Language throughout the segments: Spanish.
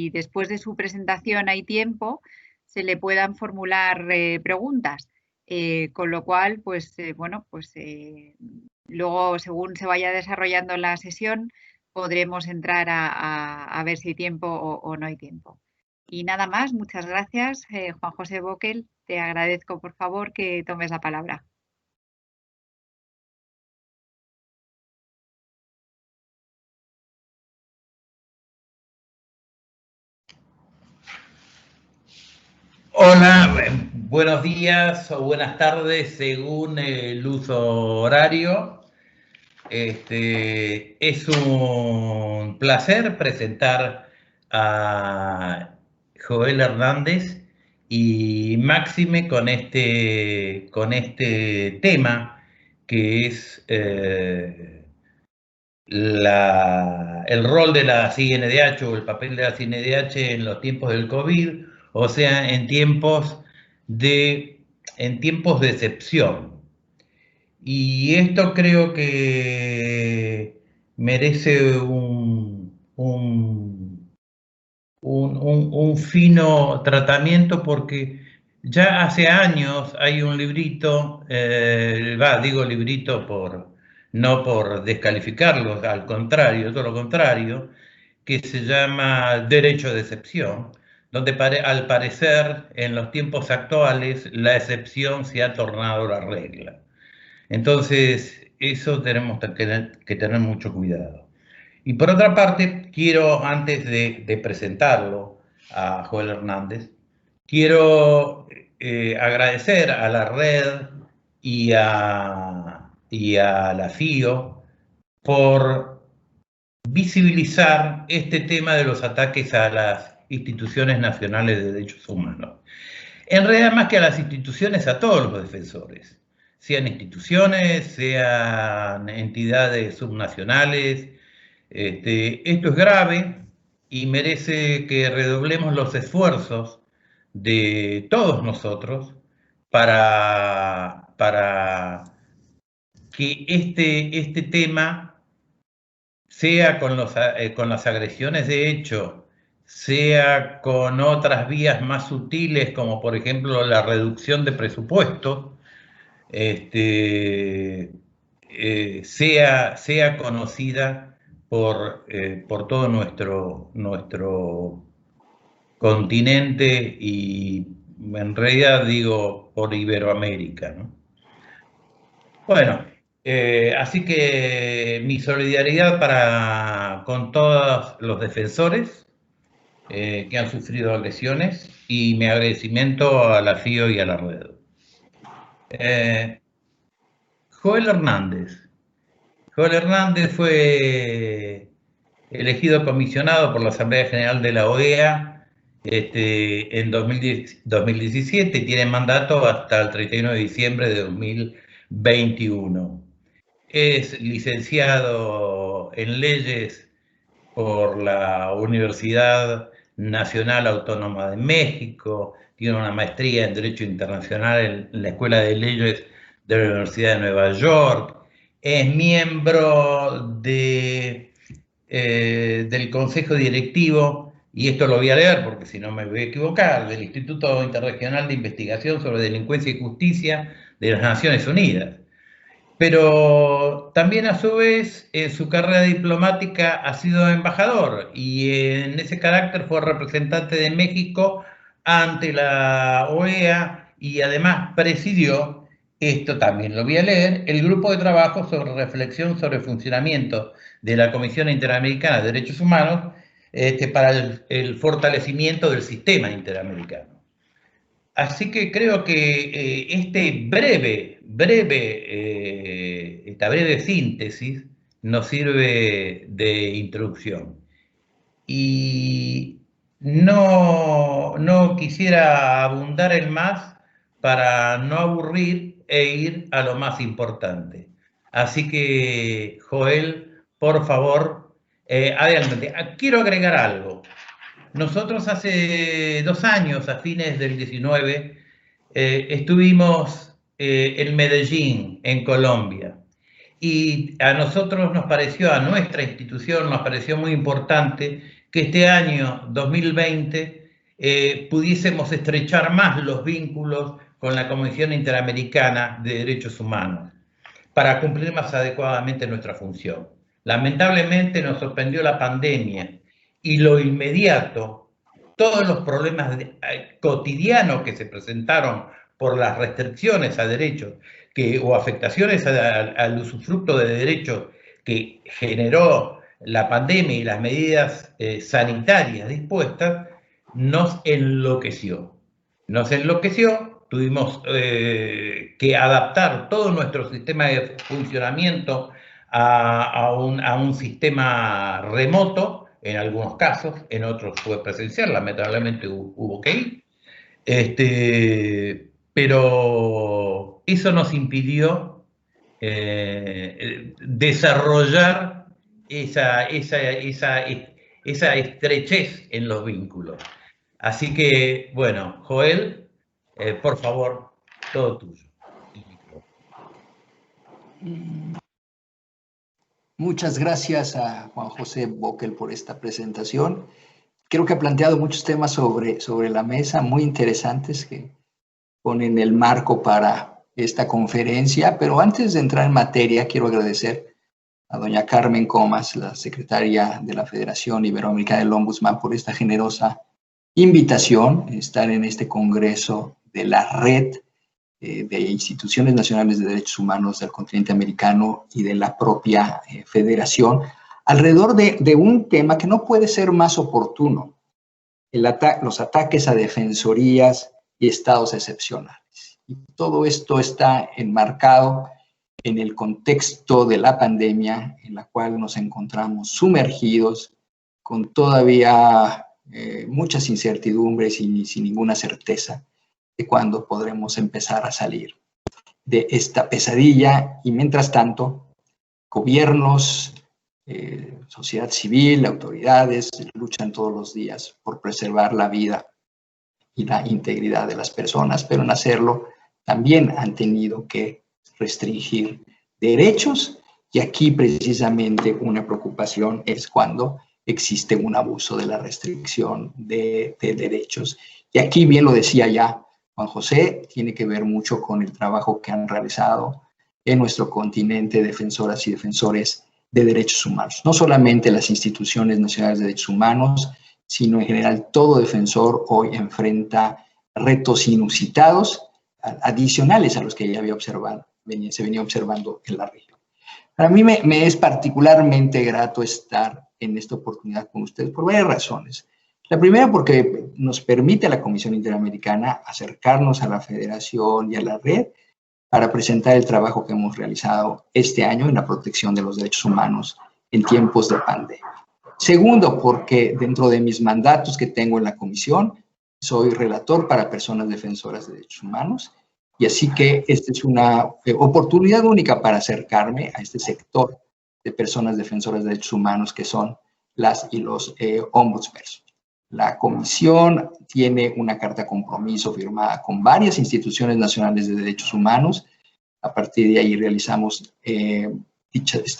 si después de su presentación hay tiempo, se le puedan formular preguntas. Con lo cual, pues bueno, pues luego, según se vaya desarrollando la sesión, podremos entrar a ver si hay tiempo o no hay tiempo. Y nada más, muchas gracias. Juan José Bockel, te agradezco por favor que tomes la palabra. Hola, buenos días o buenas tardes según el uso horario. Es un placer presentar a Joel Hernández y máxime con este tema que es el rol de la CNDH o el papel de la CNDH en los tiempos del COVID, o sea, en tiempos de excepción. Y esto creo que merece un fino tratamiento porque ya hace años hay un librito, digo librito no por descalificarlo, al contrario, todo lo contrario, que se llama Derecho de Excepción, donde al parecer en los tiempos actuales la excepción se ha tornado la regla. Entonces, eso tenemos que tener mucho cuidado. Y por otra parte, quiero, antes de presentarlo a Joel Hernández, quiero agradecer a la red y a la FIO por visibilizar este tema de los ataques a las instituciones nacionales de derechos humanos. En realidad, más que a las instituciones, a todos los defensores, sean instituciones, sean entidades subnacionales. Esto es grave y merece que redoblemos los esfuerzos de todos nosotros para que este tema, sea con las agresiones de hecho, sea con otras vías más sutiles, como por ejemplo la reducción de presupuestos, sea conocida por todo nuestro continente y en realidad digo por Iberoamérica, ¿no? Bueno, así que mi solidaridad con todos los defensores que han sufrido agresiones y mi agradecimiento a la FIO y a la red. Joel Hernández. Joel Hernández fue elegido comisionado por la Asamblea General de la OEA en 2017 y tiene mandato hasta el 31 de diciembre de 2021. Es licenciado en leyes por la Universidad Nacional Autónoma de México, tiene una maestría en Derecho Internacional en la Escuela de Leyes de la Universidad de Nueva York, es miembro del Consejo Directivo, y esto lo voy a leer porque si no me voy a equivocar, del Instituto Interregional de Investigación sobre Delincuencia y Justicia de las Naciones Unidas. Pero también a su vez en su carrera diplomática ha sido embajador y en ese carácter fue representante de México ante la OEA y además presidió, esto también lo voy a leer, el grupo de trabajo sobre reflexión sobre el funcionamiento de la Comisión Interamericana de Derechos Humanos para el fortalecimiento del sistema interamericano. Así que creo que esta breve síntesis nos sirve de introducción. Y no quisiera abundar en más para no aburrir e ir a lo más importante. Así que, Joel, por favor, adelante. Quiero agregar algo. Nosotros hace 2 años, a fines del 19, estuvimos en Medellín, en Colombia. Y a nosotros nos pareció, a nuestra institución nos pareció muy importante que este año 2020 pudiésemos estrechar más los vínculos con la Comisión Interamericana de Derechos Humanos para cumplir más adecuadamente nuestra función. Lamentablemente nos sorprendió la pandemia y lo inmediato, todos los problemas cotidianos que se presentaron por las restricciones a derechos o afectaciones al usufructo de derechos que generó la pandemia y las medidas sanitarias dispuestas, nos enloqueció. Nos enloqueció, tuvimos que adaptar todo nuestro sistema de funcionamiento a un sistema remoto, en algunos casos, en otros fue presencial, lamentablemente hubo que ir. Pero eso nos impidió desarrollar esa estrechez en los vínculos. Así que, bueno, Joel, por favor, todo tuyo. Muchas gracias a Juan José Bockel por esta presentación. Creo que ha planteado muchos temas sobre la mesa muy interesantes que ponen el marco para esta conferencia, pero antes de entrar en materia, quiero agradecer a doña Carmen Comas, la secretaria de la Federación Iberoamericana del Ombudsman, por esta generosa invitación, estar en este congreso de la Red de Instituciones Nacionales de Derechos Humanos del continente americano y de la propia Federación, alrededor de un tema que no puede ser más oportuno, los ataques a defensorías y estados excepcionales. Y todo esto está enmarcado en el contexto de la pandemia, en la cual nos encontramos sumergidos con todavía muchas incertidumbres y sin ninguna certeza de cuándo podremos empezar a salir de esta pesadilla. Y mientras tanto, gobiernos, sociedad civil, autoridades luchan todos los días por preservar la vida y la integridad de las personas, pero en hacerlo también han tenido que restringir derechos, y aquí precisamente una preocupación es cuando existe un abuso de la restricción de derechos. Y aquí, bien lo decía ya Juan José, tiene que ver mucho con el trabajo que han realizado en nuestro continente defensoras y defensores de derechos humanos. No solamente las instituciones nacionales de derechos humanos, sino en general todo defensor hoy enfrenta retos inusitados, adicionales a los que ya se venía observando en la región. Para mí me es particularmente grato estar en esta oportunidad con ustedes por varias razones. La primera, porque nos permite a la Comisión Interamericana acercarnos a la Federación y a la red para presentar el trabajo que hemos realizado este año en la protección de los derechos humanos en tiempos de pandemia. Segundo, porque dentro de mis mandatos que tengo en la Comisión, soy relator para personas defensoras de derechos humanos, y así que esta es una oportunidad única para acercarme a este sector de personas defensoras de derechos humanos que son las y los ombudspersons. La Comisión tiene una carta compromiso firmada con varias instituciones nacionales de derechos humanos. A partir de ahí realizamos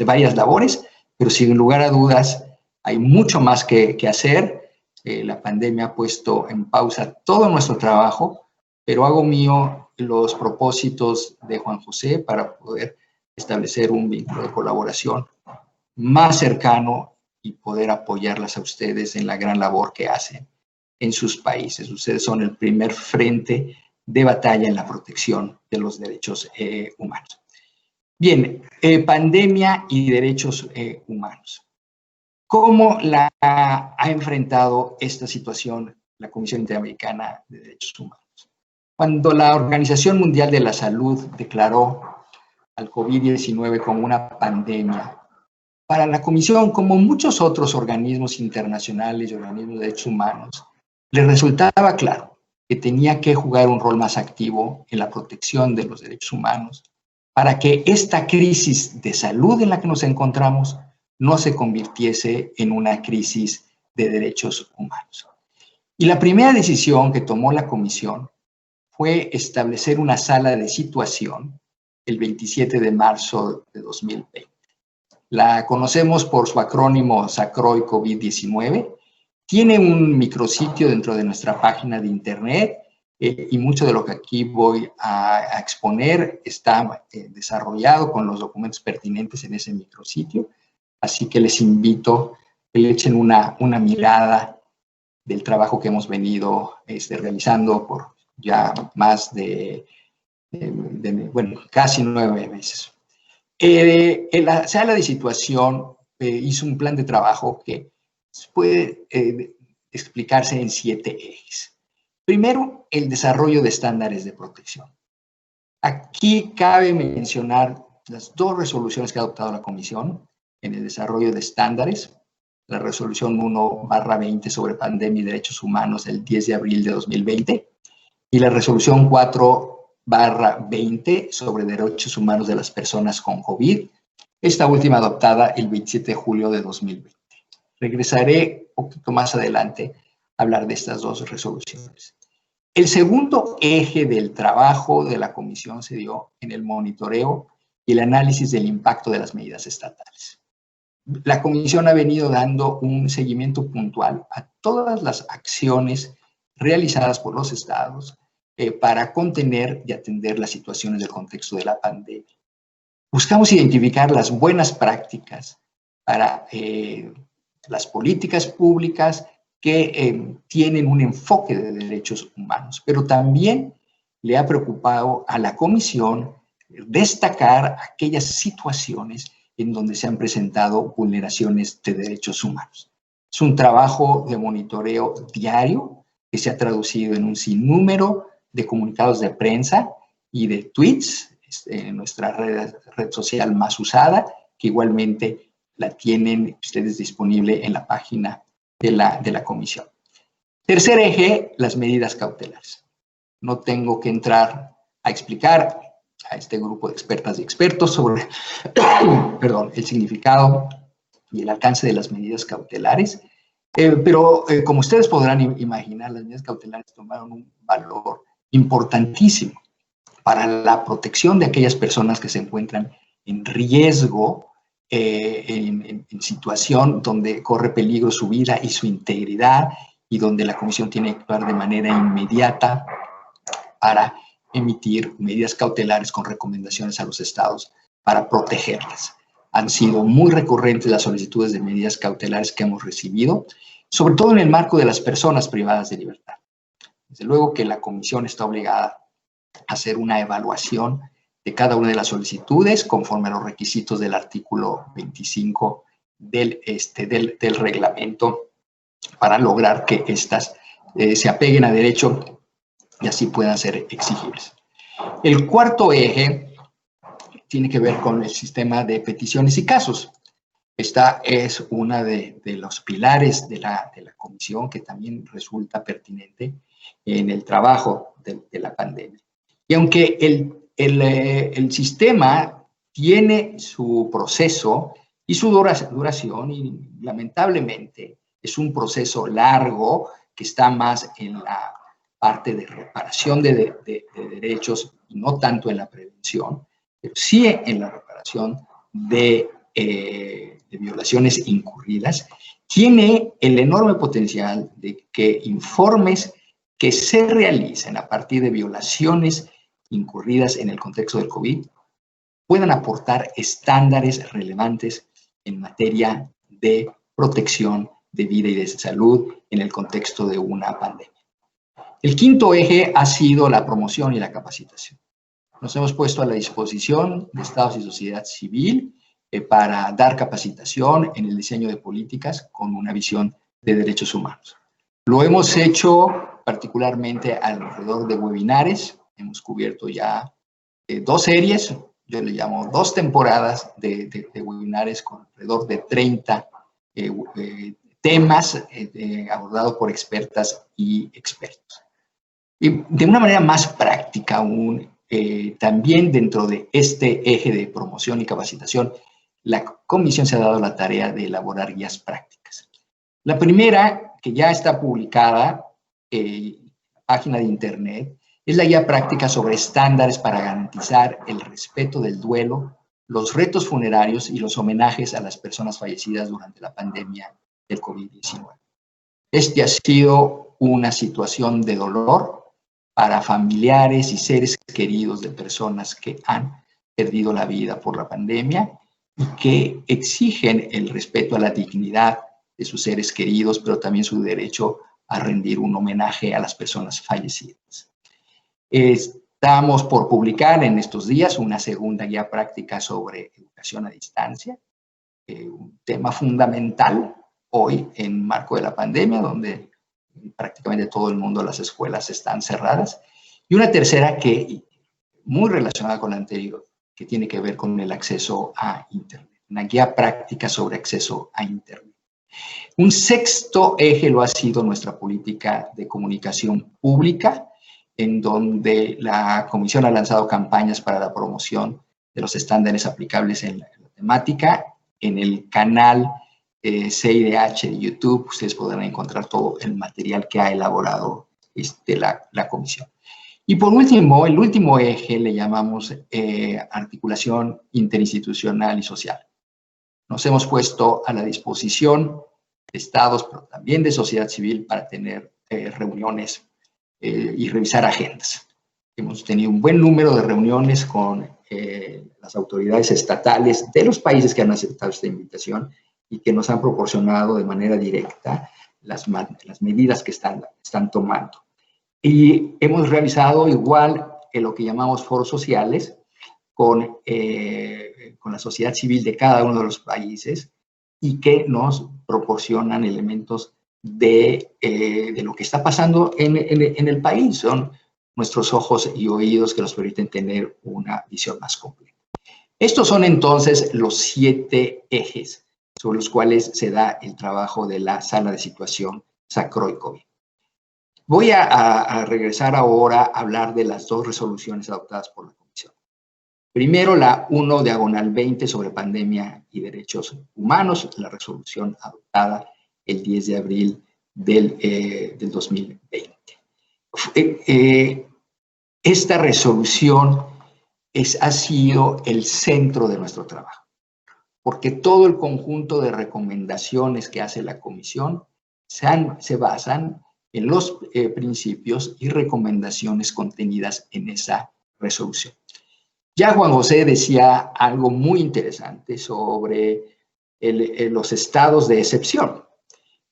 varias labores, pero sin lugar a dudas hay mucho más que hacer. La pandemia ha puesto en pausa todo nuestro trabajo, pero hago mío los propósitos de Juan José para poder establecer un vínculo de colaboración más cercano y poder apoyarlas a ustedes en la gran labor que hacen en sus países. Ustedes son el primer frente de batalla en la protección de los derechos humanos. Bien, pandemia y derechos humanos. ¿Cómo la ha enfrentado esta situación la Comisión Interamericana de Derechos Humanos? Cuando la Organización Mundial de la Salud declaró al COVID-19 como una pandemia, para la Comisión, como muchos otros organismos internacionales y organismos de derechos humanos, le resultaba claro que tenía que jugar un rol más activo en la protección de los derechos humanos para que esta crisis de salud en la que nos encontramos no se convirtiese en una crisis de derechos humanos. Y la primera decisión que tomó la Comisión fue establecer una sala de situación el 27 de marzo de 2020. La conocemos por su acrónimo SACROI COVID-19 Tiene un micrositio dentro de nuestra página de internet y mucho de lo que aquí voy a exponer está desarrollado con los documentos pertinentes en ese micrositio. Así que les invito a que le echen una mirada del trabajo que hemos venido realizando por ya más bueno, casi 9 meses. La sala de situación hizo un plan de trabajo que puede explicarse en 7 ejes. Primero, el desarrollo de estándares de protección. Aquí cabe mencionar las 2 resoluciones que ha adoptado la Comisión en el desarrollo de estándares. La resolución 1/20 sobre pandemia y derechos humanos del 10 de abril de 2020 y la resolución 4/20 sobre derechos humanos de las personas con COVID, esta última adoptada el 27 de julio de 2020. Regresaré un poquito más adelante a hablar de estas 2 resoluciones. El segundo eje del trabajo de la Comisión se dio en el monitoreo y el análisis del impacto de las medidas estatales. La Comisión ha venido dando un seguimiento puntual a todas las acciones realizadas por los estados para contener y atender las situaciones del contexto de la pandemia. Buscamos identificar las buenas prácticas para las políticas públicas que tienen un enfoque de derechos humanos, pero también le ha preocupado a la Comisión destacar aquellas situaciones en donde se han presentado vulneraciones de derechos humanos. Es un trabajo de monitoreo diario que se ha traducido en un sinnúmero de comunicados de prensa y de tweets, nuestra red social más usada, que igualmente la tienen ustedes disponible en la página de la Comisión. Tercer eje, las medidas cautelares. No tengo que entrar a explicar a este grupo de expertas y expertos sobre el significado y el alcance de las medidas cautelares, pero como ustedes podrán imaginar, las medidas cautelares tomaron un valor importantísimo para la protección de aquellas personas que se encuentran en riesgo, en situación donde corre peligro su vida y su integridad y donde la Comisión tiene que actuar de manera inmediata para emitir medidas cautelares con recomendaciones a los estados para protegerlas. Han sido muy recurrentes las solicitudes de medidas cautelares que hemos recibido, sobre todo en el marco de las personas privadas de libertad. Desde luego que la Comisión está obligada a hacer una evaluación de cada una de las solicitudes conforme a los requisitos del artículo 25 del reglamento para lograr que éstas se apeguen a derecho y así puedan ser exigibles. El cuarto eje tiene que ver con el sistema de peticiones y casos. Esta es una de los pilares de la Comisión que también resulta pertinente en el trabajo de la pandemia. Y aunque el sistema tiene su proceso y su duración, y lamentablemente es un proceso largo que está más en la parte de reparación de derechos y no tanto en la prevención, pero sí en la reparación de violaciones incurridas, tiene el enorme potencial de que informes que se realicen a partir de violaciones incurridas en el contexto del COVID puedan aportar estándares relevantes en materia de protección de vida y de salud en el contexto de una pandemia. El quinto eje ha sido la promoción y la capacitación. Nos hemos puesto a la disposición de estados y sociedad civil para dar capacitación en el diseño de políticas con una visión de derechos humanos. Lo hemos hecho particularmente alrededor de webinares. Hemos cubierto ya 2 series, yo le llamo 2 temporadas de webinares con alrededor de 30 temas abordados por expertas y expertos. Y de una manera más práctica aún, también dentro de este eje de promoción y capacitación, la Comisión se ha dado la tarea de elaborar guías prácticas. La primera, que ya está publicada en la página de internet, es la guía práctica sobre estándares para garantizar el respeto del duelo, los retos funerarios y los homenajes a las personas fallecidas durante la pandemia del COVID-19. Este ha sido una situación de dolor para familiares y seres queridos de personas que han perdido la vida por la pandemia y que exigen el respeto a la dignidad de sus seres queridos, pero también su derecho a rendir un homenaje a las personas fallecidas. Estamos por publicar en estos días una segunda guía práctica sobre educación a distancia, un tema fundamental hoy en marco de la pandemia, donde prácticamente todo el mundo, las escuelas están cerradas. Y una tercera que, muy relacionada con la anterior, que tiene que ver con el acceso a Internet, una guía práctica sobre acceso a Internet. Un sexto eje lo ha sido nuestra política de comunicación pública, en donde la Comisión ha lanzado campañas para la promoción de los estándares aplicables en la temática. En el canal CIDH de YouTube, ustedes podrán encontrar todo el material que ha elaborado la comisión. Y por último, el último eje le llamamos articulación interinstitucional y social. Nos hemos puesto a la disposición de estados, pero también de sociedad civil para tener reuniones y revisar agendas. Hemos tenido un buen número de reuniones con las autoridades estatales de los países que han aceptado esta invitación y que nos han proporcionado de manera directa las medidas que están tomando. Y hemos realizado igual lo que llamamos foros sociales con la sociedad civil de cada uno de los países y que nos proporcionan elementos de lo que está pasando en el país. Son nuestros ojos y oídos que nos permiten tener una visión más completa. Estos son entonces los 7 ejes sobre los cuales se da el trabajo de la sala de situación SACROI-COVID. Voy a regresar ahora a hablar de las 2 resoluciones adoptadas por la Comisión. Primero, la 1/20 sobre pandemia y derechos humanos, la resolución adoptada el 10 de abril del 2020. Esta resolución ha sido el centro de nuestro trabajo, porque todo el conjunto de recomendaciones que hace la Comisión se basan en los principios y recomendaciones contenidas en esa resolución. Ya Juan José decía algo muy interesante sobre los estados de excepción.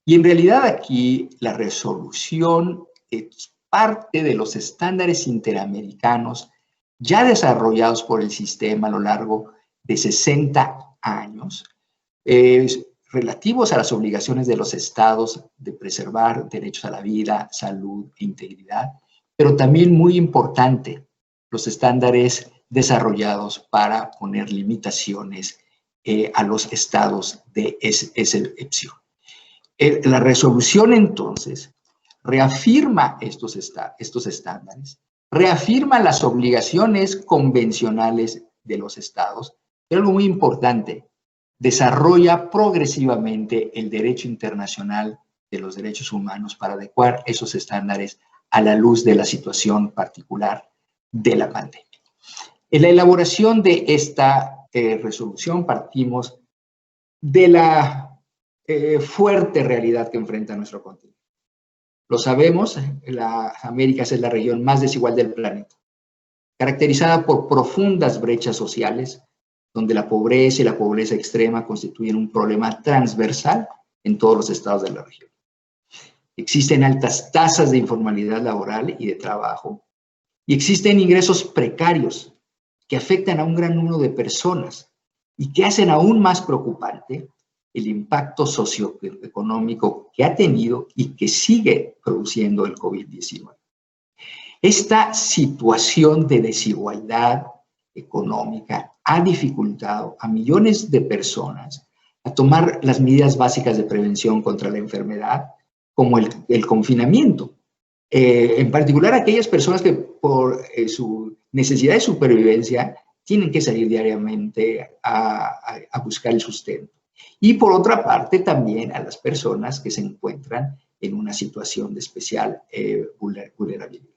Y en realidad aquí la resolución es parte de los estándares interamericanos ya desarrollados por el sistema a lo largo de 60 años, relativos a las obligaciones de los estados de preservar derechos a la vida, salud e integridad, pero también muy importante, los estándares desarrollados para poner limitaciones a los estados de excepción. La resolución entonces reafirma estos estándares, reafirma las obligaciones convencionales de los estados, pero algo muy importante, desarrolla progresivamente el derecho internacional de los derechos humanos para adecuar esos estándares a la luz de la situación particular de la pandemia. En la elaboración de esta resolución partimos de la fuerte realidad que enfrenta nuestro continente. Lo sabemos, las Américas es la región más desigual del planeta, caracterizada por profundas brechas sociales, donde la pobreza y la pobreza extrema constituyen un problema transversal en todos los estados de la región. Existen altas tasas de informalidad laboral y de trabajo, y existen ingresos precarios que afectan a un gran número de personas y que hacen aún más preocupante el impacto socioeconómico que ha tenido y que sigue produciendo el COVID-19. Esta situación de desigualdad económica ha dificultado a millones de personas a tomar las medidas básicas de prevención contra la enfermedad, como el confinamiento. En particular aquellas personas que por su necesidad de supervivencia tienen que salir diariamente a buscar el sustento. Y por otra parte también a las personas que se encuentran en una situación de especial vulnerabilidad.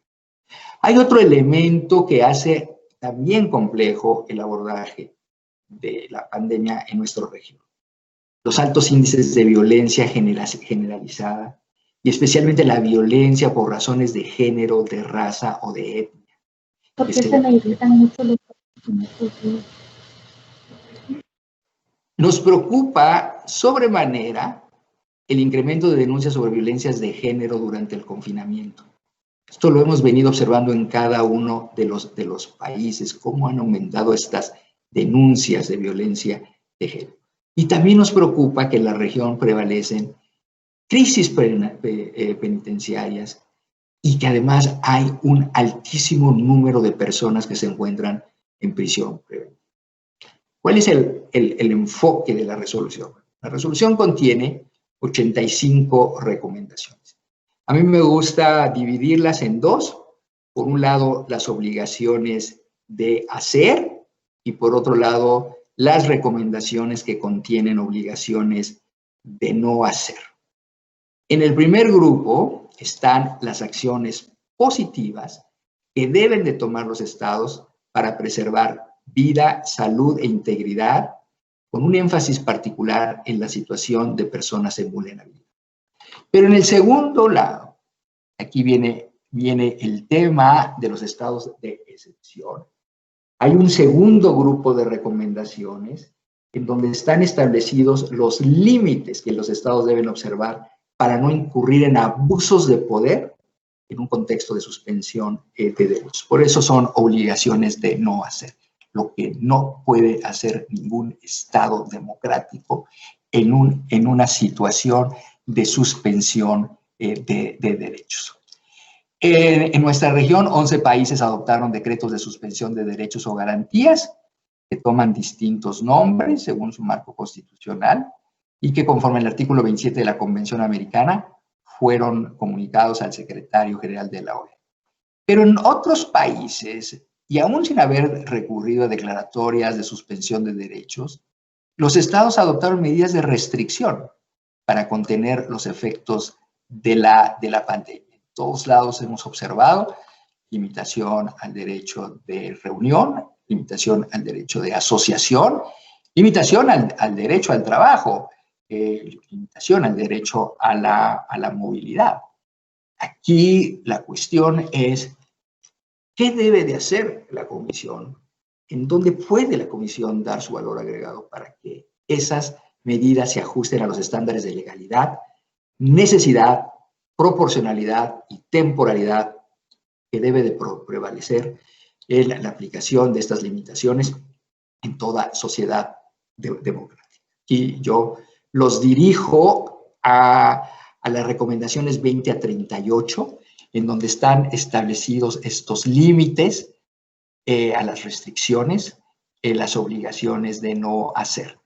Hay otro elemento que hace también complejo el abordaje de la pandemia en nuestra región. Los altos índices de violencia generalizada y especialmente la violencia por razones de género, de raza o de etnia. ¿Por qué se necesitan mucho los Nos preocupa sobremanera el incremento de denuncias sobre violencias de género durante el confinamiento. Esto lo hemos venido observando en cada uno de los países, cómo han aumentado estas denuncias de violencia de género. Y también nos preocupa que en la región prevalecen crisis penitenciarias y que además hay un altísimo número de personas que se encuentran en prisión preventiva. ¿Cuál es el enfoque de la resolución? La resolución contiene 85 recomendaciones. A mí me gusta dividirlas en dos. Por un lado, las obligaciones de hacer y por otro lado, las recomendaciones que contienen obligaciones de no hacer. En el primer grupo están las acciones positivas que deben de tomar los estados para preservar vida, salud e integridad, con un énfasis particular en la situación de personas en vulnerabilidad. Pero en el segundo lado, aquí viene el tema de los estados de excepción. Hay un segundo grupo de recomendaciones en donde están establecidos los límites que los estados deben observar para no incurrir en abusos de poder en un contexto de suspensión de derechos. Por eso son obligaciones de no hacer, lo que no puede hacer ningún estado democrático en una situación de suspensión de derechos. En nuestra región, 11 países adoptaron decretos de suspensión de derechos o garantías que toman distintos nombres según su marco constitucional y que conforme al artículo 27 de la Convención Americana fueron comunicados al secretario general de la OEA. Pero en otros países, y aún sin haber recurrido a declaratorias de suspensión de derechos, los estados adoptaron medidas de restricción para contener los efectos de la pandemia. En todos lados hemos observado limitación al derecho de reunión, limitación al derecho de asociación, limitación al derecho al trabajo, limitación al derecho a la movilidad. Aquí la cuestión es, ¿qué debe de hacer la Comisión? ¿En dónde puede la Comisión dar su valor agregado para que esas medidas se ajusten a los estándares de legalidad, necesidad, proporcionalidad y temporalidad que debe de prevalecer en la aplicación de estas limitaciones en toda sociedad democrática? Y yo los dirijo a las recomendaciones 20 a 38, en donde están establecidos estos límites a las restricciones, las obligaciones de no hacer.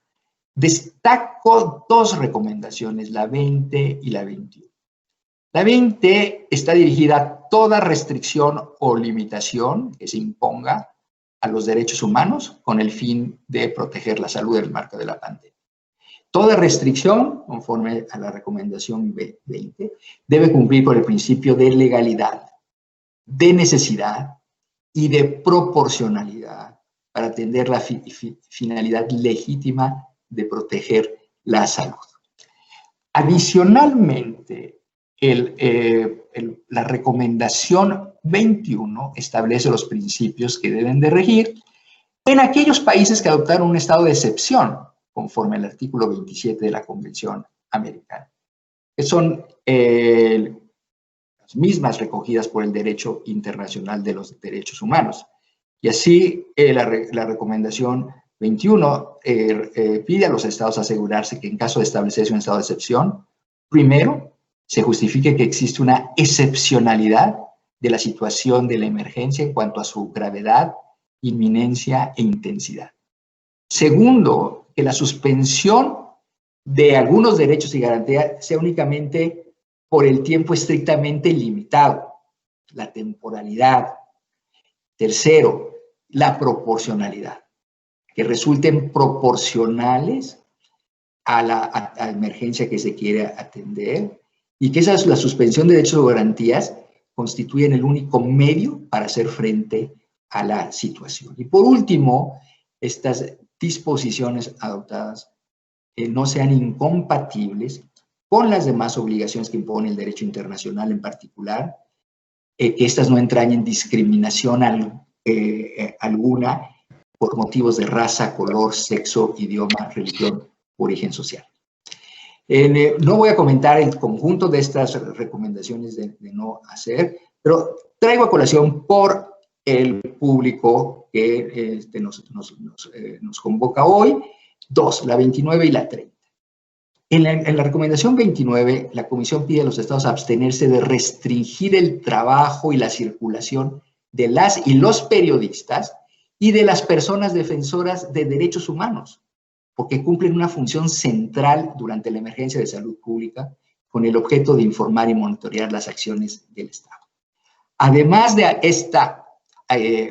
Destaco dos recomendaciones, la 20 y la 21. La 20 está dirigida a toda restricción o limitación que se imponga a los derechos humanos con el fin de proteger la salud en el marco de la pandemia. Toda restricción, conforme a la recomendación 20, debe cumplir con el principio de legalidad, de necesidad y de proporcionalidad para atender la finalidad legítima de proteger la salud. Adicionalmente, la recomendación 21 establece los principios que deben de regir en aquellos países que adoptaron un estado de excepción, conforme al artículo 27 de la Convención Americana, que son las mismas recogidas por el derecho internacional de los derechos humanos. Y así la recomendación 21 pide a los estados asegurarse que en caso de establecerse un estado de excepción, primero, se justifique que existe una excepcionalidad de la situación de la emergencia en cuanto a su gravedad, inminencia e intensidad. Segundo, que la suspensión de algunos derechos y garantías sea únicamente por el tiempo estrictamente limitado, la temporalidad. Tercero, la proporcionalidad, que resulten proporcionales a la emergencia que se quiere atender y que la suspensión de derechos o garantías constituyen el único medio para hacer frente a la situación. Y por último, estas disposiciones adoptadas no sean incompatibles con las demás obligaciones que impone el derecho internacional en particular, que estas no entrañen discriminación alguna por motivos de raza, color, sexo, idioma, religión, origen social. No voy a comentar el conjunto de estas recomendaciones de no hacer, pero traigo a colación por el público que nos convoca hoy, dos, la 29 y la 30. En la recomendación 29, la Comisión pide a los estados abstenerse de restringir el trabajo y la circulación de las y los periodistas y de las personas defensoras de derechos humanos, porque cumplen una función central durante la emergencia de salud pública con el objeto de informar y monitorear las acciones del Estado. Además de esta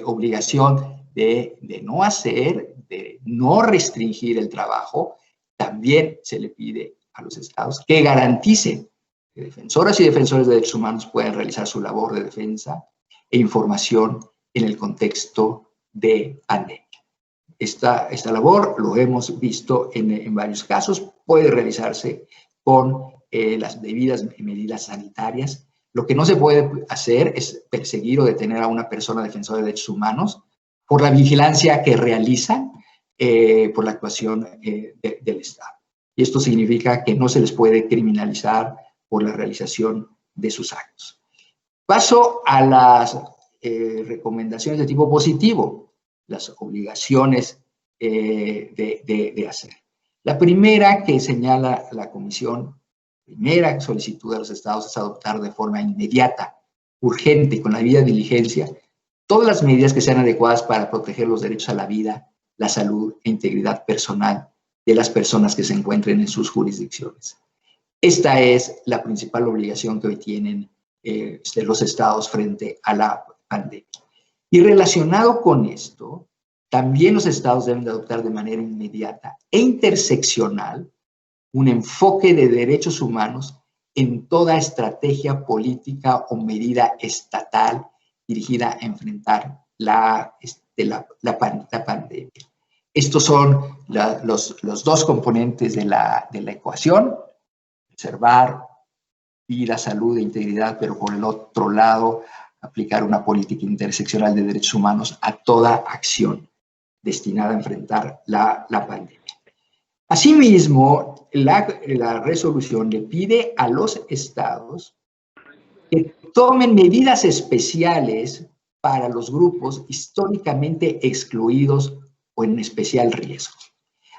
obligación de no hacer, de no restringir el trabajo, también se le pide a los estados que garanticen que defensoras y defensores de derechos humanos puedan realizar su labor de defensa e información en el contexto de pandemia. Esta labor, lo hemos visto en varios casos, puede realizarse con las debidas medidas sanitarias. Lo que no se puede hacer es perseguir o detener a una persona defensora de derechos humanos por la vigilancia que realiza, por la actuación del Estado. Y esto significa que no se les puede criminalizar por la realización de sus actos. Paso a las recomendaciones de tipo positivo, las obligaciones de hacer. La primera que señala la Comisión, primera solicitud de los estados es adoptar de forma inmediata, urgente, con la debida diligencia, todas las medidas que sean adecuadas para proteger los derechos a la vida, la salud e integridad personal de las personas que se encuentren en sus jurisdicciones. Esta es la principal obligación que hoy tienen los estados frente a la pandemia. Y relacionado con esto, también los estados deben de adoptar de manera inmediata e interseccional un enfoque de derechos humanos en toda estrategia política o medida estatal dirigida a enfrentar la pandemia. Estos son los dos componentes de la ecuación: preservar vida, salud e integridad, pero por el otro lado, aplicar una política interseccional de derechos humanos a toda acción destinada a enfrentar la pandemia. Asimismo, la resolución le pide a los estados que tomen medidas especiales para los grupos históricamente excluidos o en especial riesgo.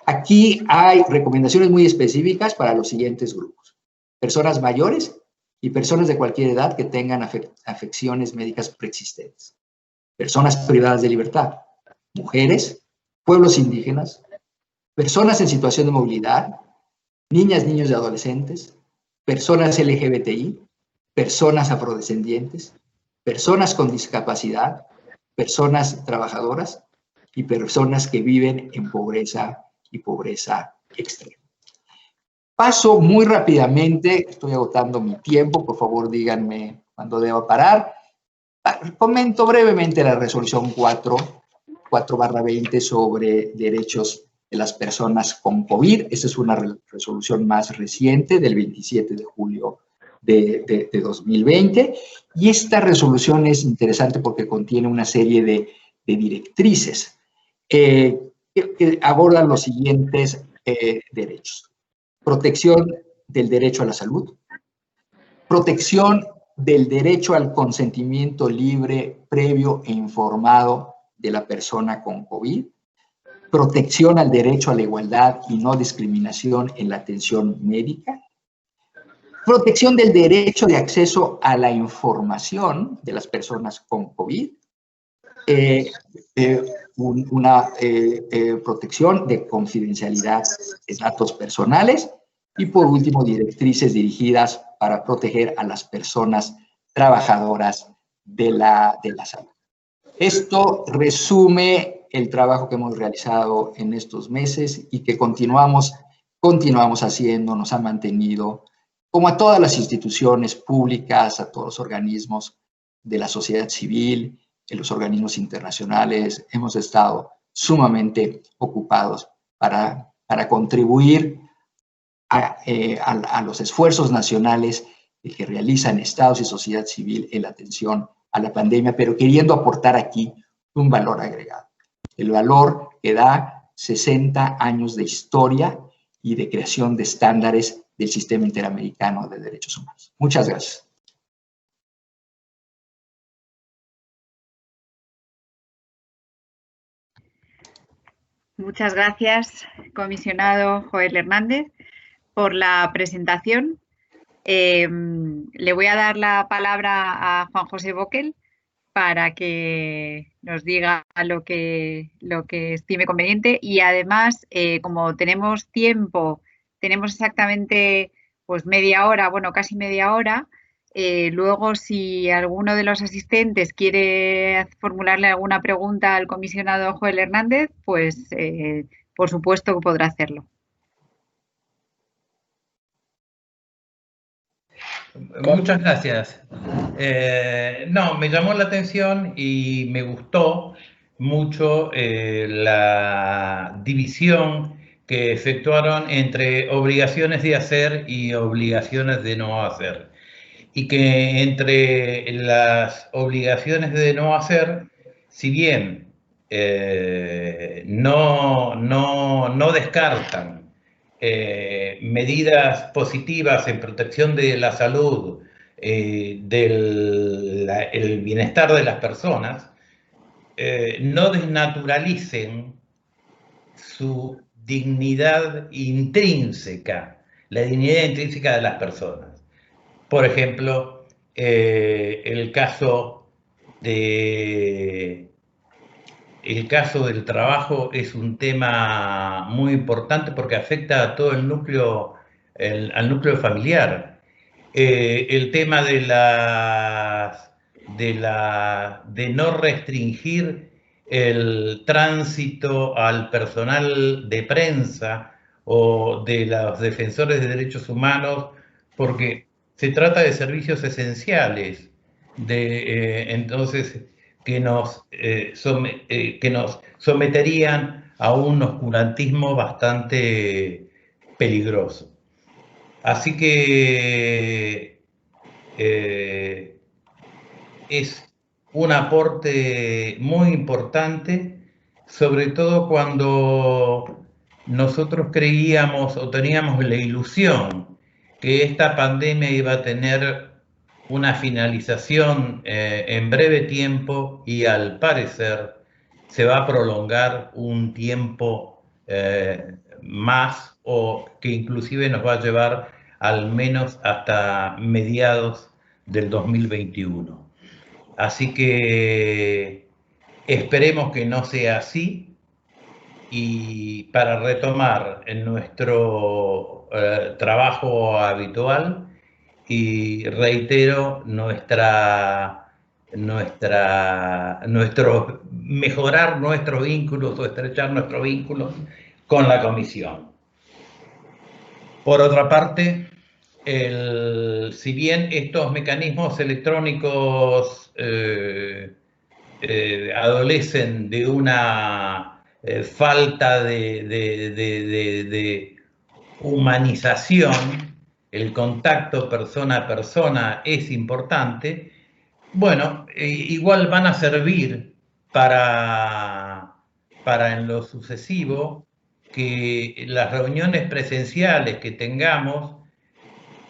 Aquí hay recomendaciones muy específicas para los siguientes grupos: personas mayores y personas de cualquier edad que tengan afecciones médicas preexistentes, personas privadas de libertad, mujeres, pueblos indígenas, personas en situación de movilidad, niñas, niños y adolescentes, personas LGBTI, personas afrodescendientes, personas con discapacidad, personas trabajadoras y personas que viven en pobreza y pobreza extrema. Paso muy rápidamente, estoy agotando mi tiempo, por favor díganme cuándo debo parar. Comento brevemente la resolución 4/20 sobre derechos de las personas con COVID. Esta es una resolución más reciente, del 27 de julio de 2020. Y esta resolución es interesante porque contiene una serie de directrices que abordan los siguientes derechos: protección del derecho a la salud, protección del derecho al consentimiento libre, previo e informado de la persona con COVID, protección al derecho a la igualdad y no discriminación en la atención médica, protección del derecho de acceso a la información de las personas con COVID, una protección de confidencialidad de datos personales y, por último, directrices dirigidas para proteger a las personas trabajadoras de la salud. Esto resume el trabajo que hemos realizado en estos meses y que continuamos haciendo. Nos ha mantenido, como a todas las instituciones públicas, a todos los organismos de la sociedad civil, en los organismos internacionales, hemos estado sumamente ocupados para contribuir a los esfuerzos nacionales que realizan estados y sociedad civil en la atención a la pandemia, pero queriendo aportar aquí un valor agregado. El valor que da 60 años de historia y de creación de estándares del sistema interamericano de derechos humanos. Muchas gracias. Muchas gracias, comisionado Joel Hernández, por la presentación. Le voy a dar la palabra a Juan José Bockel para que nos diga lo que estime conveniente, y además, como tenemos tiempo, tenemos exactamente pues media hora, bueno, casi media hora. Luego, si alguno de los asistentes quiere formularle alguna pregunta al comisionado Joel Hernández, pues por supuesto que podrá hacerlo. Muchas gracias. No, me llamó la atención y me gustó mucho la división que efectuaron entre obligaciones de hacer y obligaciones de no hacer. Y que entre las obligaciones de no hacer, si bien no descartan medidas positivas en protección de la salud, el bienestar de las personas, no desnaturalicen su dignidad intrínseca, la dignidad intrínseca de las personas. Por ejemplo, el caso del trabajo es un tema muy importante porque afecta a todo el núcleo, al núcleo familiar. El tema de no restringir el tránsito al personal de prensa o de los defensores de derechos humanos, porque se trata de servicios esenciales, entonces que nos someterían a un oscurantismo bastante peligroso. Así que es un aporte muy importante, sobre todo cuando nosotros creíamos o teníamos la ilusión que esta pandemia iba a tener una finalización en breve tiempo, y al parecer se va a prolongar un tiempo más, o que inclusive nos va a llevar al menos hasta mediados del 2021. Así que esperemos que no sea así. Y para retomar en nuestro trabajo habitual, y reitero mejorar nuestros vínculos o estrechar nuestros vínculos con la Comisión. Por otra parte, si bien estos mecanismos electrónicos adolecen de una falta de humanización, el contacto persona a persona es importante, bueno, igual van a servir para en lo sucesivo que las reuniones presenciales que tengamos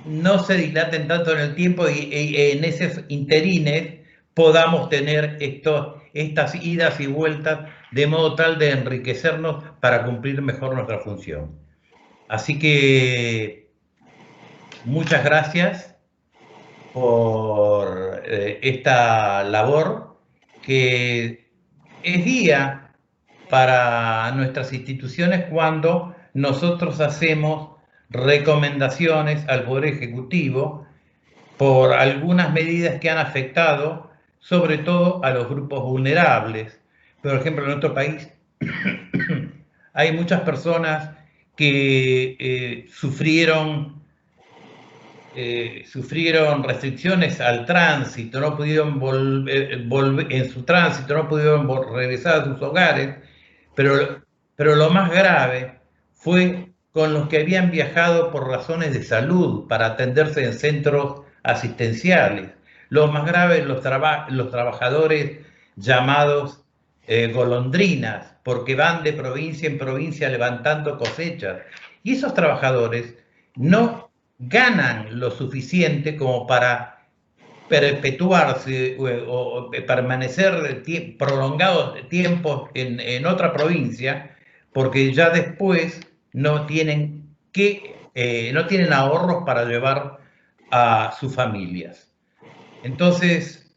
no se dilaten tanto en el tiempo, y en esos interines podamos tener estas idas y vueltas de modo tal de enriquecernos para cumplir mejor nuestra función. Así que muchas gracias por esta labor que es guía para nuestras instituciones cuando nosotros hacemos recomendaciones al Poder Ejecutivo por algunas medidas que han afectado sobre todo a los grupos vulnerables. Por ejemplo, en nuestro país hay muchas personas que sufrieron restricciones al tránsito, no pudieron en su tránsito, no pudieron regresar a sus hogares, pero lo más grave fue con los que habían viajado por razones de salud para atenderse en centros asistenciales. Los más graves, los trabajadores llamados golondrinas, porque van de provincia en provincia levantando cosechas. Y esos trabajadores no ganan lo suficiente como para perpetuarse o permanecer prolongados tiempos en otra provincia, porque ya después no tienen ahorros para llevar a sus familias. Entonces,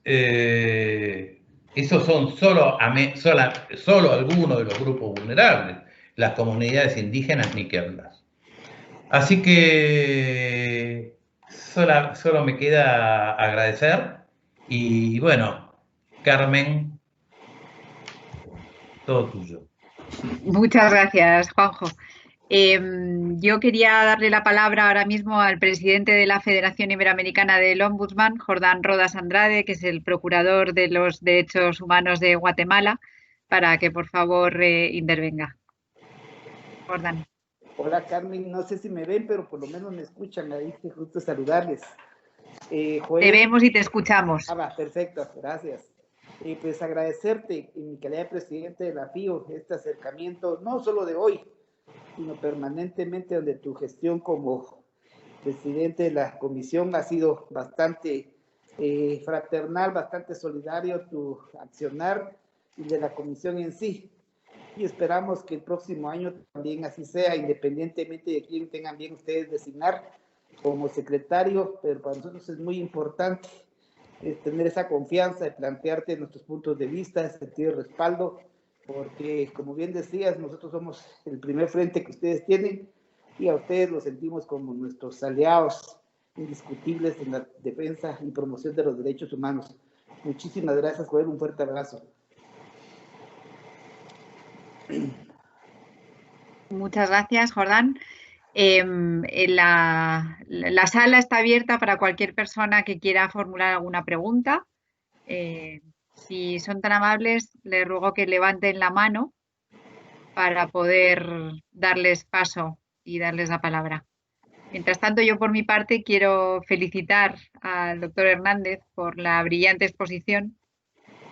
esos son solo algunos de los grupos vulnerables, las comunidades indígenas ni que hablar. Así que solo me queda agradecer y bueno, Carmen, todo tuyo. Muchas gracias, Juanjo. Yo quería darle la palabra ahora mismo al presidente de la Federación Iberoamericana del Ombudsman, Jordán Rodas Andrade, que es el procurador de los derechos humanos de Guatemala, para que por favor intervenga. Jordán. Hola Carmen, no sé si me ven, pero por lo menos me escuchan, ahí que justo saludarles. Joel, te vemos y te escuchamos. Perfecto, gracias. Pues agradecerte en mi calidad de presidente de la FIO este acercamiento, no solo de hoy, sino permanentemente, donde tu gestión como presidente de la comisión ha sido bastante fraternal, bastante solidario tu accionar y de la comisión en sí. Y esperamos que el próximo año también así sea, independientemente de quién tengan bien ustedes designar como secretario, pero para nosotros es muy importante tener esa confianza de plantearte nuestros puntos de vista, sentir respaldo, porque como bien decías, nosotros somos el primer frente que ustedes tienen y a ustedes los sentimos como nuestros aliados indiscutibles en la defensa y promoción de los derechos humanos. Muchísimas gracias, Joel, un fuerte abrazo. Muchas gracias, Jordán. La sala está abierta para cualquier persona que quiera formular alguna pregunta. Si son tan amables, les ruego que levanten la mano para poder darles paso y darles la palabra. Mientras tanto, yo por mi parte quiero felicitar al doctor Hernández por la brillante exposición.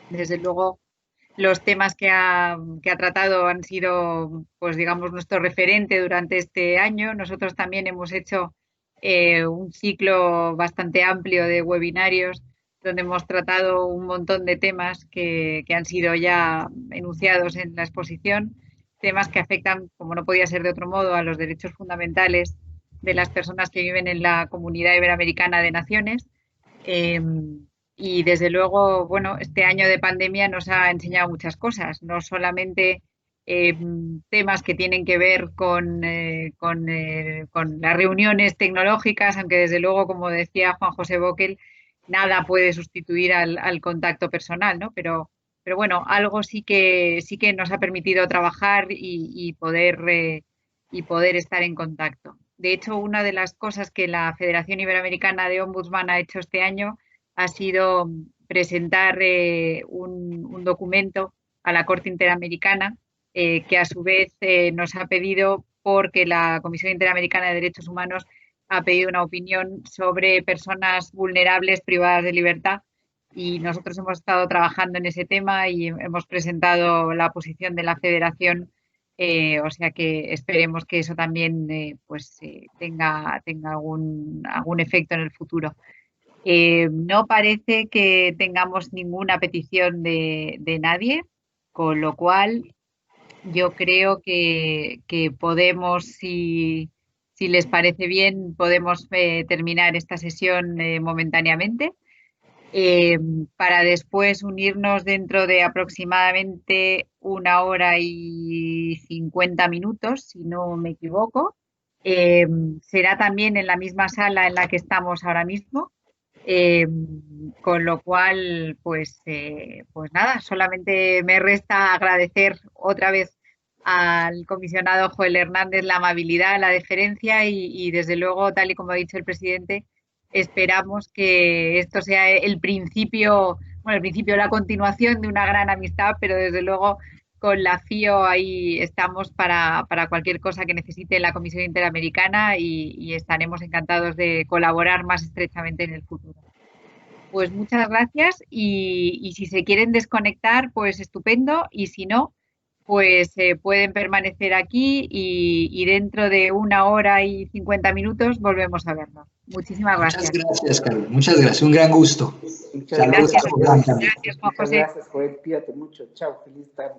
Desde luego, los temas que ha tratado han sido, pues digamos, nuestro referente durante este año. Nosotros también hemos hecho un ciclo bastante amplio de webinarios donde hemos tratado un montón de temas que han sido ya enunciados en la exposición, temas que afectan, como no podía ser de otro modo, a los derechos fundamentales de las personas que viven en la Comunidad Iberoamericana de Naciones. Y desde luego, bueno, este año de pandemia nos ha enseñado muchas cosas, no solamente temas que tienen que ver con las reuniones tecnológicas, aunque desde luego, como decía Juan José Bockel, nada puede sustituir al contacto personal, ¿no? Pero bueno, algo sí que nos ha permitido trabajar y poder estar en contacto. De hecho, una de las cosas que la Federación Iberoamericana de Ombudsman ha hecho este año ha sido presentar un documento a la Corte Interamericana que a su vez nos ha pedido, porque la Comisión Interamericana de Derechos Humanos ha pedido una opinión sobre personas vulnerables privadas de libertad, y nosotros hemos estado trabajando en ese tema y hemos presentado la posición de la Federación, o sea que esperemos que eso también tenga algún efecto en el futuro. No parece que tengamos ninguna petición de nadie, con lo cual yo creo que podemos, si les parece bien, podemos terminar esta sesión momentáneamente para después unirnos dentro de aproximadamente 1 hora y 50 minutos, si no me equivoco. Será también en la misma sala en la que estamos ahora mismo. Con lo cual, pues nada, solamente me resta agradecer otra vez al comisionado Joel Hernández la amabilidad, la deferencia y desde luego, tal y como ha dicho el presidente, esperamos que esto sea el principio, la continuación de una gran amistad, pero desde luego con la FIO ahí estamos para cualquier cosa que necesite la Comisión Interamericana y estaremos encantados de colaborar más estrechamente en el futuro. Pues muchas gracias y si se quieren desconectar, pues estupendo, y si no, pues pueden permanecer aquí y dentro de 1 hora y 50 minutos volvemos a vernos. Muchísimas gracias. Muchas gracias, Carol. Muchas gracias. Un gran gusto. Muchas Saludos gracias. a Juan también. Gracias, Juan Muchas José. gracias, Joel. Cuídate mucho. Chao. Feliz tarde.